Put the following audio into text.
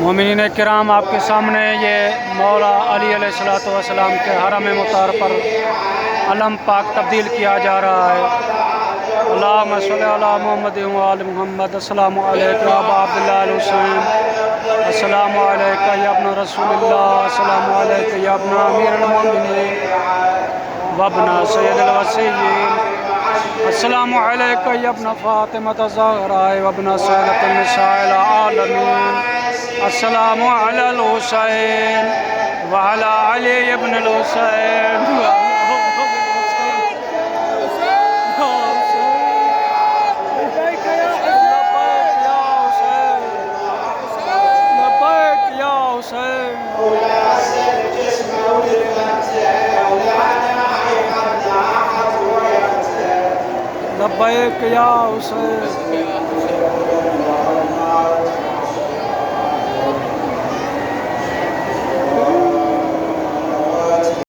मोमिनीन किराम, आपके सामने ये मौला अली अलैहिस्सलातु वस्सलाम के हरम मुताहर पर अलम पाक तब्दील किया जा रहा है। अल्लाहुम्मा सल्लि अला मुहम्मद व आलि मुहम्मद। अस्सलामु अलैका अबा अब्दुल्लाह अल हुसैन, अस्सलामु अलैका या इब्न रसूलिल्लाह, अस्सलामु अलैका या इब्न अमीरुल मोमिनीन व इब्न सय्यिदिल वसीय्यीन, अस्सलामु अलैका या इब्न फातिमा ज़हरा व इब्न सय्यदतिन निसाइल आलमीन, अस्सलामु अलल हुसैन व अला अली इब्न अल हुसैन। लब्बैक या हुसैन।